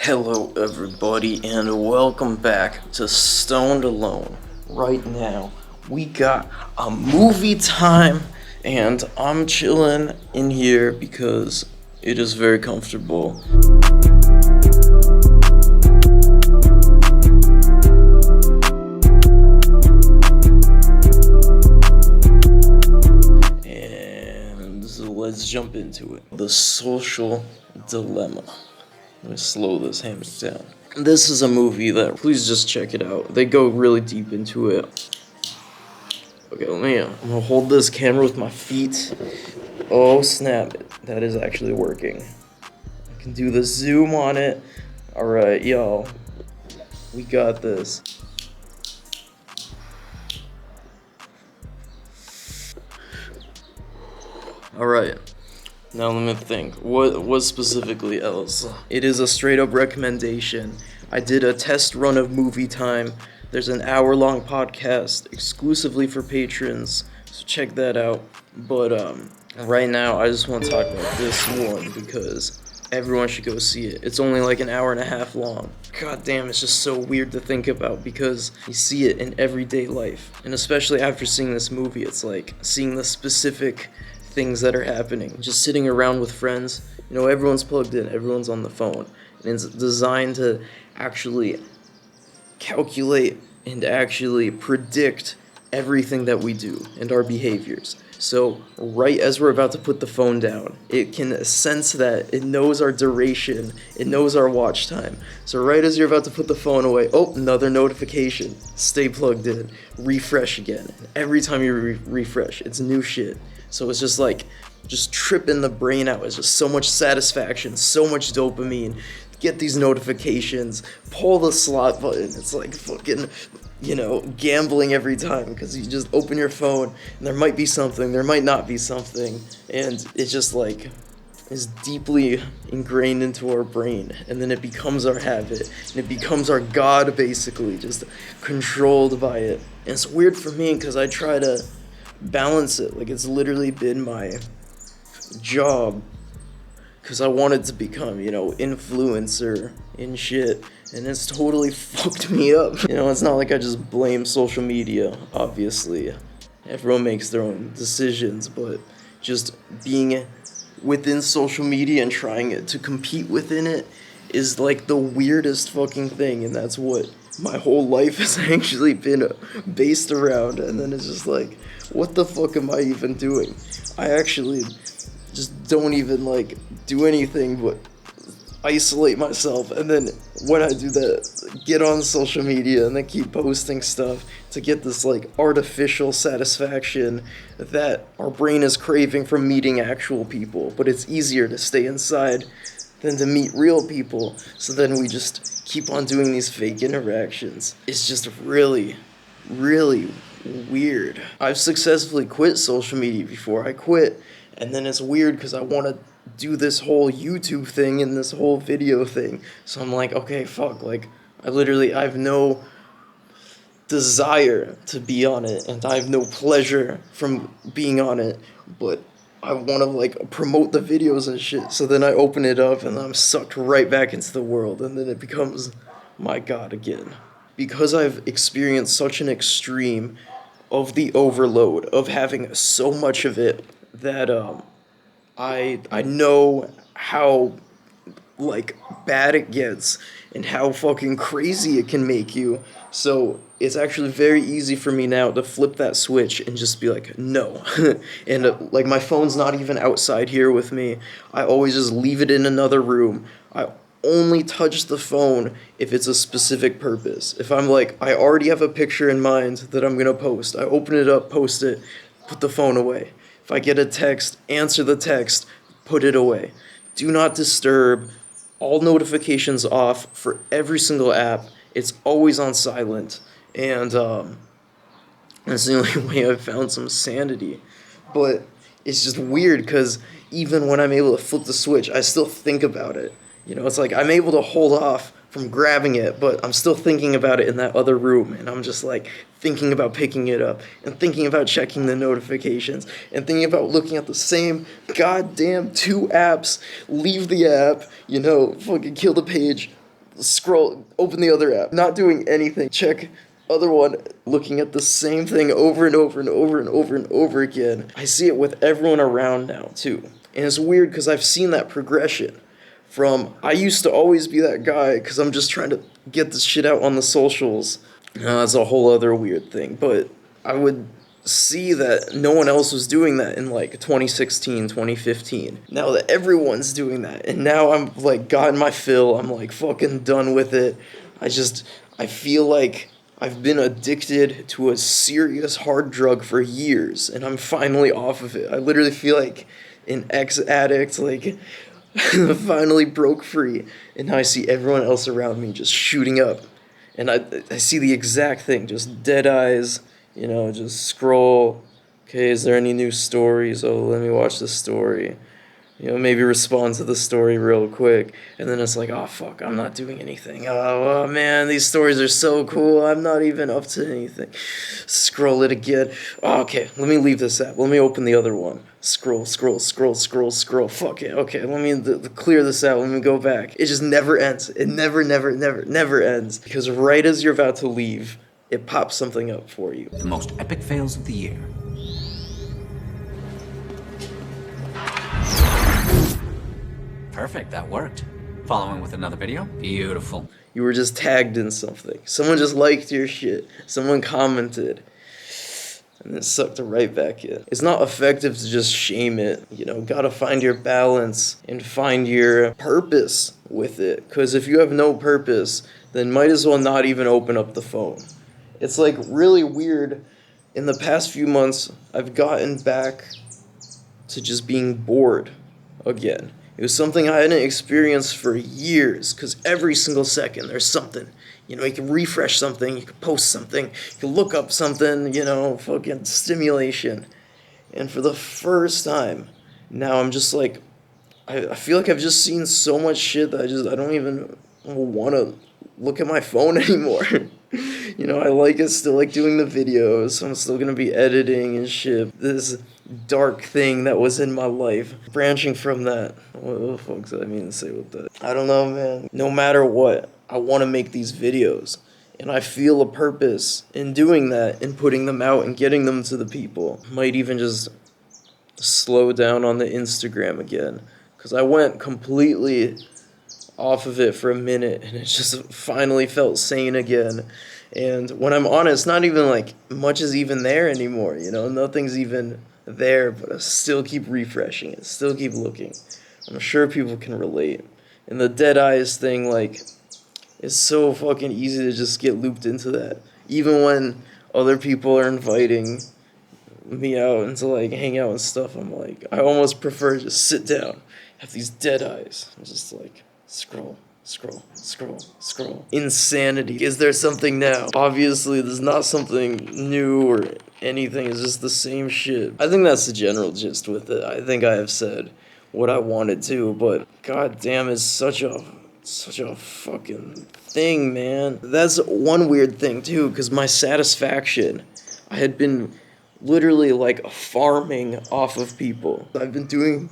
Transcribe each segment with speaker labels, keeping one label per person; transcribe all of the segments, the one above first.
Speaker 1: Hello, everybody, and welcome back to Stoned Alone. Right now, we got a movie time, and I'm chilling in here because it is very comfortable. And let's jump into it. The Social Dilemma. I'm gonna slow this hammer down. This is a movie that, please just check it out. They go really deep into it. Okay, I'm gonna hold this camera with my feet. Oh snap, that is actually working. I can do the zoom on it. Alright, y'all, we got this. Alright. Now let me think. What specifically else? It is a straight up recommendation. I did a test run of Movie Time. There's an hour-long podcast exclusively for patrons, so check that out. But right now I just want to talk about this one because everyone should go see it. It's only like an hour and a half long. God damn, it's just so weird to think about because you see it in everyday life. And especially after seeing this movie, it's like seeing the specific things that are happening. Just sitting around with friends, you know, everyone's plugged in, everyone's on the phone. And it's designed to actually calculate and actually predict everything that we do and our behaviors. So right as we're about to put the phone down, it can sense that, it knows our duration, it knows our watch time. So right as you're about to put the phone away, oh, another notification, stay plugged in, refresh again. Every time you refresh, it's new shit. So it's just like, just tripping the brain out. It's just so much satisfaction, so much dopamine. Get these notifications, pull the slot button. It's like fucking, you know, gambling every time because you just open your phone and there might be something, there might not be something. And it's just like, is deeply ingrained into our brain, and then it becomes our habit, and it becomes our god, basically, just controlled by it. And it's weird for me because I try to balance it. Like, it's literally been my job because I wanted to become, you know, influencer and shit, and it's totally fucked me up. You know, it's not like I just blame social media, obviously. Everyone makes their own decisions, but just being within social media and trying it to compete within it is like the weirdest fucking thing, and that's what my whole life has actually been based around. And then it's just like, what the fuck am I even doing? I actually just don't even like do anything but isolate myself, and then when I do that, get on social media and then keep posting stuff to get this like artificial satisfaction that our brain is craving from meeting actual people. But it's easier to stay inside than to meet real people, so then we just keep on doing these fake interactions. It's just really, really weird. I've successfully quit social media before. I quit, and then it's weird because I want to do this whole YouTube thing and this whole video thing. So I'm like, okay, fuck, like, I have no desire to be on it, and I have no pleasure from being on it, but I want to, like, promote the videos and shit. So then I open it up, and I'm sucked right back into the world, and then it becomes my god again. Because I've experienced such an extreme of the overload of having so much of it that I know how like bad it gets and how fucking crazy it can make you. So it's actually very easy for me now to flip that switch and just be like, no. And like, my phone's not even outside here with me. I always just leave it in another room. I only touch the phone if it's a specific purpose. If I'm like, I already have a picture in mind that I'm gonna post, I open it up, post it, put the phone away. If I get a text, answer the text, put it away. Do not disturb, all notifications off for every single app. It's always on silent, and that's the only way I've found some sanity. But it's just weird because even when I'm able to flip the switch, I still think about it. You know, it's like I'm able to hold off from grabbing it, but I'm still thinking about it in that other room, and I'm just like thinking about picking it up, and thinking about checking the notifications, and thinking about looking at the same goddamn 2 apps, leave the app, you know, fucking kill the page, Scroll, open the other app, not doing anything. Check other one, looking at the same thing over and over and over and over and over again. I see it with everyone around now too. And it's weird because I've seen that progression from I used to always be that guy because I'm just trying to get this shit out on the socials. That's a whole other weird thing, but I would see that no one else was doing that in like 2016, 2015. Now that everyone's doing that, and now I'm like gotten my fill, I'm like fucking done with it. I feel like I've been addicted to a serious hard drug for years, and I'm finally off of it. I literally feel like an ex-addict, like finally broke free, and now I see everyone else around me just shooting up. And I see the exact thing, just dead eyes, just scroll. Okay, is there any new stories? Oh, let me watch the story. Maybe respond to the story real quick. And then it's like, oh, fuck, I'm not doing anything. Oh, man, these stories are so cool. I'm not even up to anything. Scroll it again. Oh, okay, let me leave this app. Let me open the other one. Scroll. Fuck it. Okay, let me clear this out. Let me go back. It just never ends. It never ends. Because right as you're about to leave, it pops something up for you.
Speaker 2: The most epic fails of the year. Perfect, that worked. Following with another video? Beautiful.
Speaker 1: You were just tagged in something. Someone just liked your shit. Someone commented. And it sucked right back in. It's not effective to just shame it. Gotta find your balance and find your purpose with it. Because if you have no purpose, then might as well not even open up the phone. It's like really weird. In the past few months, I've gotten back to just being bored again. It was something I hadn't experienced for years, because every single second there's something. You can refresh something, you can post something, you can look up something, fucking stimulation. And for the first time, now I'm just like, I feel like I've just seen so much shit that I don't even want to look at my phone anymore. I still like doing the videos, so I'm still gonna be editing and shit. This dark thing that was in my life, branching from that. What the fuck does I mean to say with that? I don't know, man. No matter what, I want to make these videos, and I feel a purpose in doing that and putting them out and getting them to the people. Might even just slow down on the Instagram again, because I went completely off of it for a minute, and it just finally felt sane again. And when I'm on it, it's not even like much is even there anymore, nothing's even there, but I still keep refreshing it, still keep looking. I'm sure people can relate. And the dead eyes thing, it's so fucking easy to just get looped into that. Even when other people are inviting me out and to hang out and stuff, I'm like, I almost prefer to just sit down, have these dead eyes, and just scroll. Insanity. Is there something now? Obviously, there's not something new or anything. It's just the same shit. I think that's the general gist with it. I think I have said what I wanted to, but god damn, it's such a fucking thing, man. That's one weird thing, too, because my satisfaction, I had been literally, farming off of people. I've been doing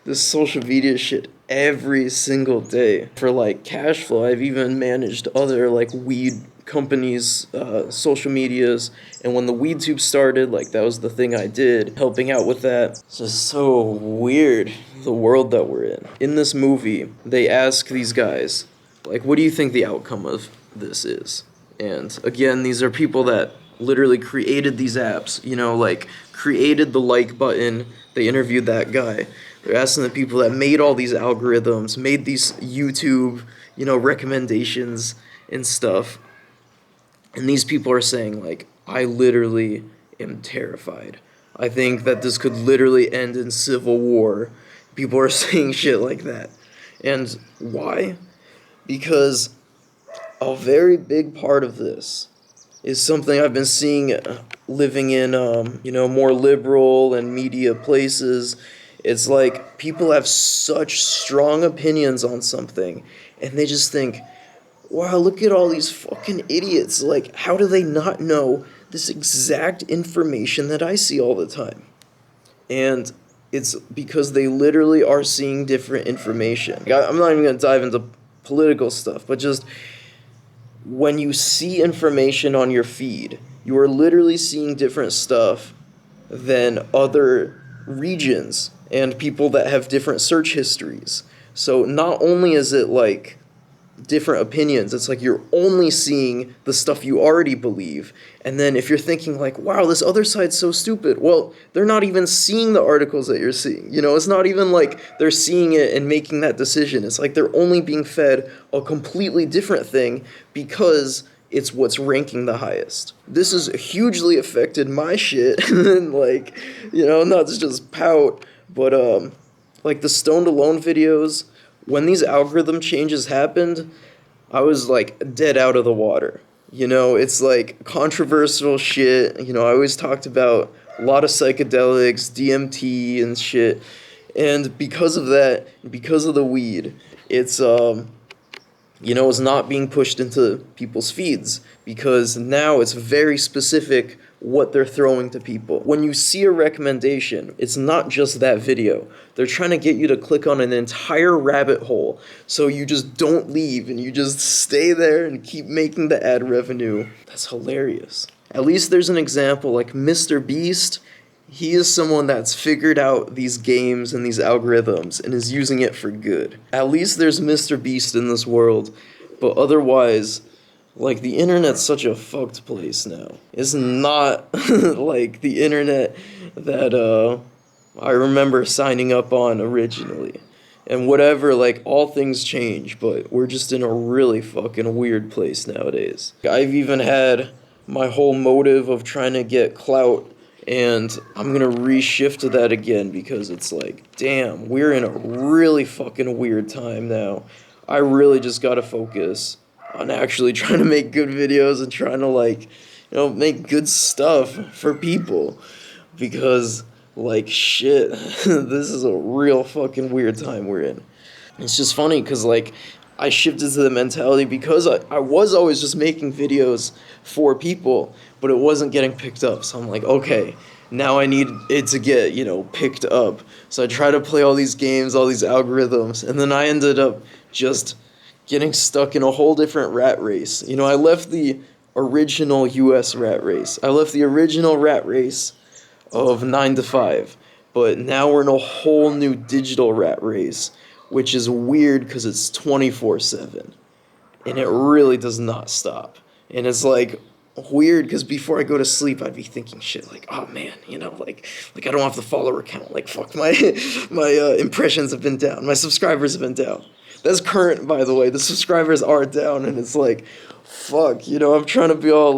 Speaker 1: this social media shit every single day for cash flow. I've even managed other weed companies' social medias, and when the weed tube started, that was the thing I did, helping out with that. It's just so weird, the world that we're in. In this movie, they ask these guys, what do you think the outcome of this is? And again, these are people that literally created these apps, created the like button. They interviewed that guy. They're asking the people that made all these algorithms, made these YouTube, recommendations and stuff. And these people are saying, I literally am terrified. I think that this could literally end in civil war. People are saying shit like that. And why? Because a very big part of this is something I've been seeing living in, more liberal and media places. It's people have such strong opinions on something, and they just think, wow, look at all these fucking idiots. How do they not know this exact information that I see all the time? And it's because they literally are seeing different information. I'm not even going to dive into political stuff, but just when you see information on your feed, you are literally seeing different stuff than other regions and people that have different search histories. So not only is it like different opinions, it's like you're only seeing the stuff you already believe. And then if you're thinking like, wow, this other side's so stupid, well, they're not even seeing the articles that you're seeing. You know, it's not even like they're seeing it and making that decision. It's like they're only being fed a completely different thing because it's what's ranking the highest. This has hugely affected my shit. And like, you know, not to just pout, but like the Stoned Alone videos, when these algorithm changes happened, I was like dead out of the water. You know, it's like controversial shit. You know, I always talked about a lot of psychedelics, DMT and shit. And because of that, because of the weed, it's you know, is not being pushed into people's feeds because now it's very specific what they're throwing to people. When you see a recommendation, it's not just that video. They're trying to get you to click on an entire rabbit hole so you just don't leave and you just stay there and keep making the ad revenue. That's hilarious. At least there's an example like Mr. Beast. He is someone that's figured out these games and these algorithms and is using it for good. At least there's Mr. Beast in this world, but otherwise, like, the internet's such a fucked place now. It's not like the internet that I remember signing up on originally. And whatever, like, all things change, but we're just in a really fucking weird place nowadays. I've even had my whole motive of trying to get clout, and I'm gonna reshift to that again because it's like, damn, we're in a really fucking weird time now. I really just gotta focus on actually trying to make good videos and trying to, like, you know, make good stuff for people. Because, like, shit, this is a real fucking weird time we're in. It's just funny because, like, I shifted to the mentality because I was always just making videos for people, but it wasn't getting picked up. So I'm like, okay, now I need it to get, you know, picked up. So I try to play all these games, all these algorithms, and then I ended up just getting stuck in a whole different rat race. You know, I left the original US rat race. I left the original rat race of 9 to 5, but now we're in a whole new digital rat race, which is weird because it's 24/7, and it really does not stop. And it's like weird because before I go to sleep, I'd be thinking shit like, oh man, you know, like I don't have the follower count. Like fuck, my impressions have been down, my subscribers have been down. That's current, by the way. The subscribers are down, and it's like, fuck, you know, I'm trying to be all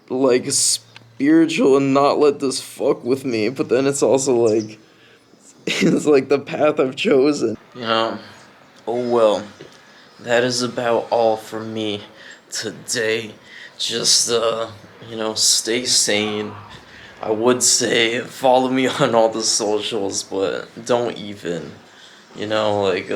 Speaker 1: like spiritual and not let this fuck with me, but then it's also like, it's like the path I've chosen. You know, oh well, that is about all for me today. Just, you know, stay sane. I would say follow me on all the socials, but don't even, you know, like,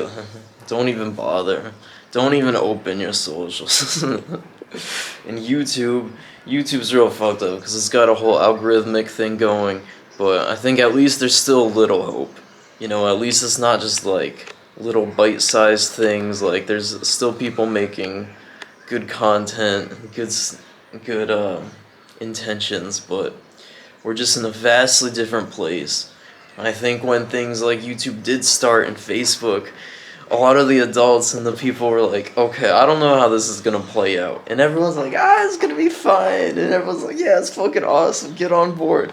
Speaker 1: don't even bother. Don't even open your socials. And YouTube's real fucked up because it's got a whole algorithmic thing going, but I think at least there's still a little hope. You know, at least it's not just like little bite-sized things. Like there's still people making good content, good intentions, but we're just in a vastly different place. I think when things like YouTube did start and Facebook, a lot of the adults and the people were like, okay, I don't know how this is gonna play out. And everyone's like, it's gonna be fine. And everyone's like, yeah, it's fucking awesome, get on board.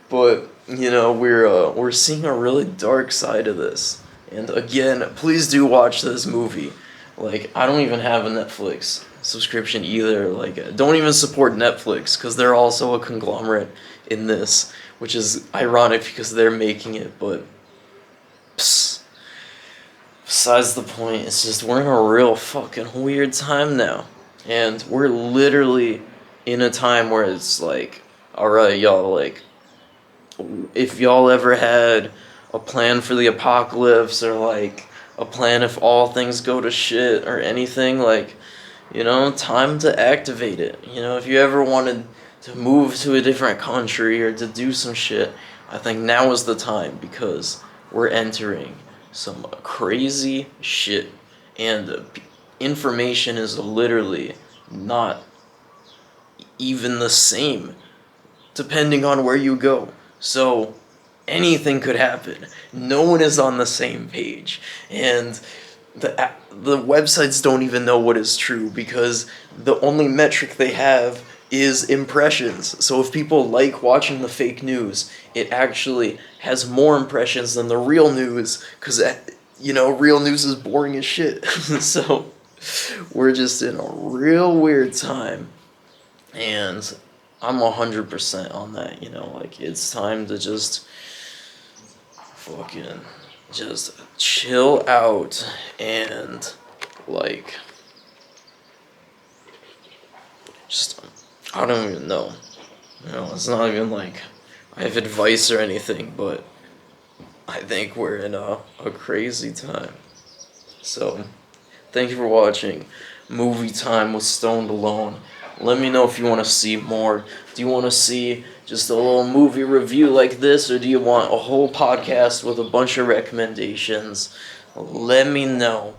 Speaker 1: But, you know, we're seeing a really dark side of this. And again, please do watch this movie. Like, I don't even have a Netflix subscription either. Like, don't even support Netflix, because they're also a conglomerate in this, which is ironic because they're making it, but besides the point, it's just we're in a real fucking weird time now. And we're literally in a time where it's like, alright, y'all, like, if y'all ever had a plan for the apocalypse, or like a plan if all things go to shit or anything, like, you know, time to activate it. You know, if you ever wanted to move to a different country or to do some shit, I think now is the time, because we're entering some crazy shit. and information is literally not even the same depending on where you go. So anything could happen. No one is on the same page, and the websites don't even know what is true because the only metric they have is impressions. So if people like watching the fake news, it actually has more impressions than the real news because real news is boring as shit. So we're just in a real weird time, and I'm 100% on that. Like it's time to just fucking just chill out and like just I don't even know. It's not even like I have advice or anything, but I think we're in a crazy time. So, thank you for watching Movie Time with Stoned Alone. Let me know if you want to see more. Do you want to see just a little movie review like this, or do you want a whole podcast with a bunch of recommendations? Let me know.